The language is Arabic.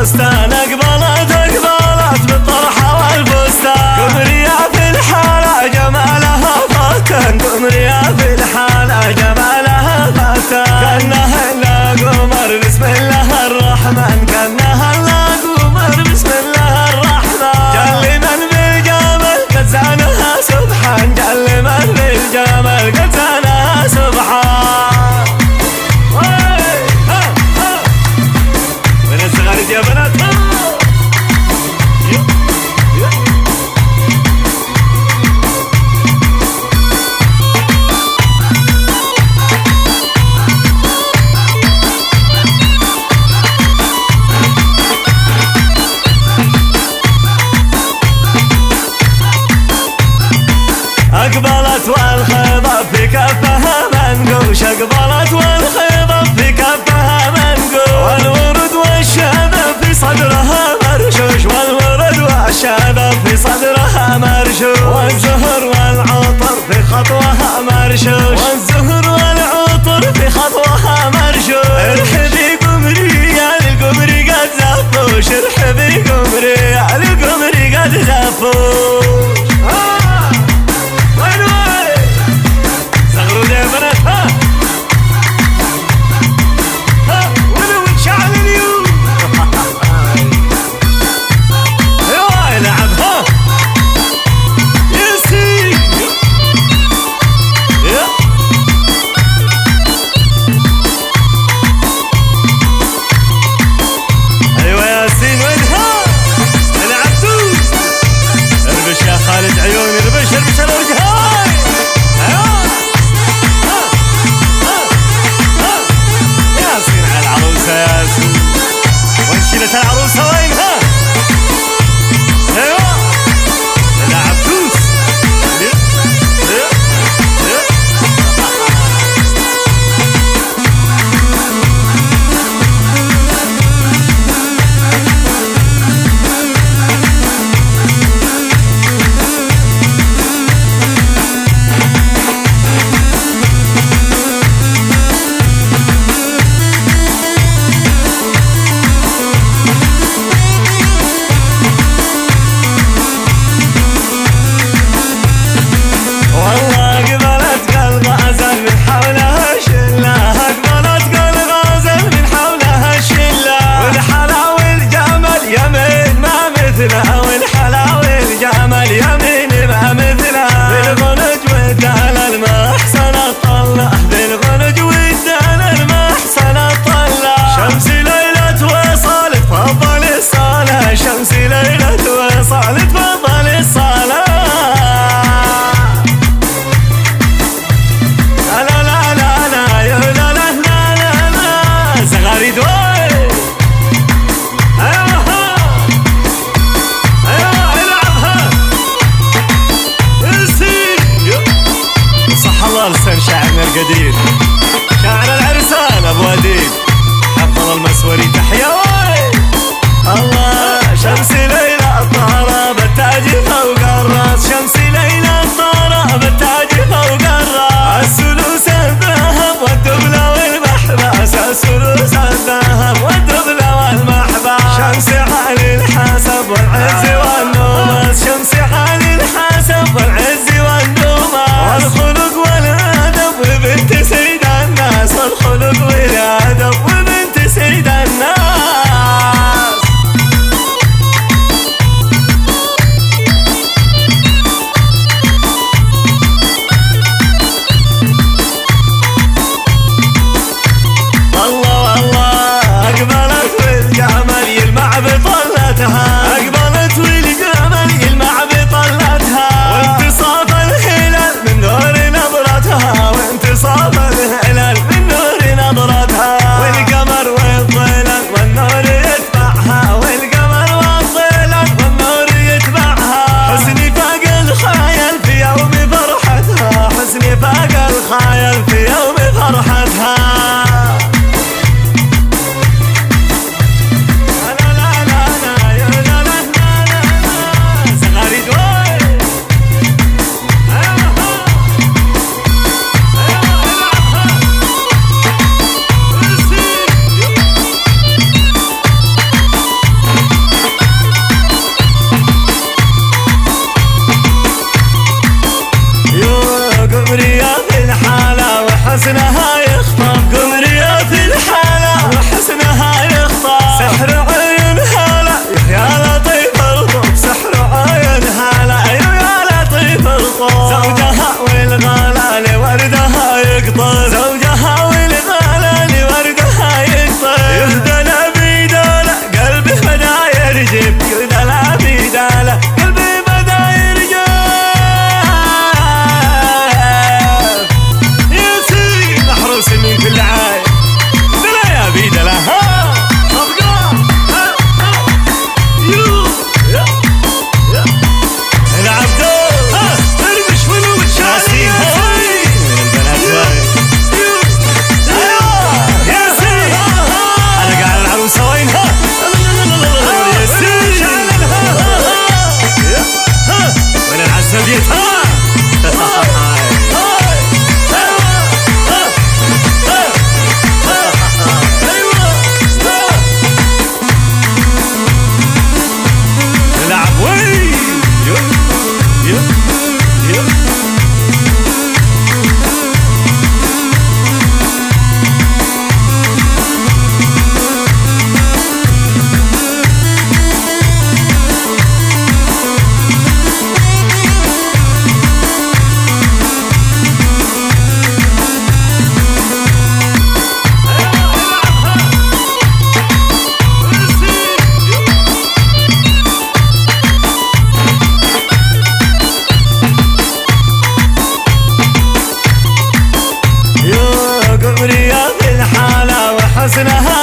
البستان أقبلت بالطرحة والفستان قمرية في الحالة جمالها فاتن قمرية في الحالة جمالها فاتن كأنها إلا قمر بسم الله الرحمن كأنها إلا قمر بسم الله الرحمن جل من بالجمال قد زانها سبحان جل من بالجمال قد زانها سبحان وين الزغاريد يا بنات أقبلت والخضب في كفها منقوش أقبلت والخضب في كفها منقوش والورد والشذا في صدرها مرشوش والورد والشذا في صدرها مرشوش والزهر والعطر في خطوها مرشوش والزهر والعطر في خطوها مرشوش ارحبي قمري يا القمري قد زفوش ارحبي قمري يا القمري قد زفوش خالد عيوني ربش اربش الوجه ياسين على العروسة ياسين وانشيلة العروسة وينها ايوه العبدوس والحلا والجمال يمين ما مثلها بالغنج والدلال ما احسن اطلع بالغنج والدلال ما احسن اطلع شمس ليلة وصال تفضل الصلاة شمس ليلة وصال تفضل الصلاة لا لا لا لا يا لا لا لا لا زغاريد لسان شاعرنا القدير شاعر العرسان ابو اديب حفظ المسوري تحيا الله شمس ليلى الطهرة بالتاج فوق الراس شمس ليلى الطهرة بالتاج فوق الراس السلوس الذهب والدبلة والمحباس السلوس الذهب والدبلة والمحباس شمس علي الحسب والعز والنوماس شمس علي الحسب والعز والنوماس والخلق والادب وبنت سيد الناس والخلق والادب وبنت سيد الناس الله والله اقبلت والجمال يلمع بطلتها اقبلت والجمال يلمع بطلتها وانتصاف الهلال من نور نظرتها وانتصاف الهلال من نور نظرتها والقمر والظلال والنور يتبعها والقمر والظلال والنور يتبعها حسني فاق الخيال في يوم فرحتها حسني فاق الخيال في يوم فرحتها يخطر زوجها والغالة لوردها يقطر يهدى بيداله قلبي بدا يرجف يهدى بيداله قلبي بدا يرجف يا سيدي محروس من كل عايب دلا يا بيداله ها صفقة ها يو يا العبدو ها ارمش ولو بتشاسين من البنات يا سيدي انا قاعد العروسة وينها يا سيدي وين العزبيت ها العب وين قمري يا في الحالة وحسنها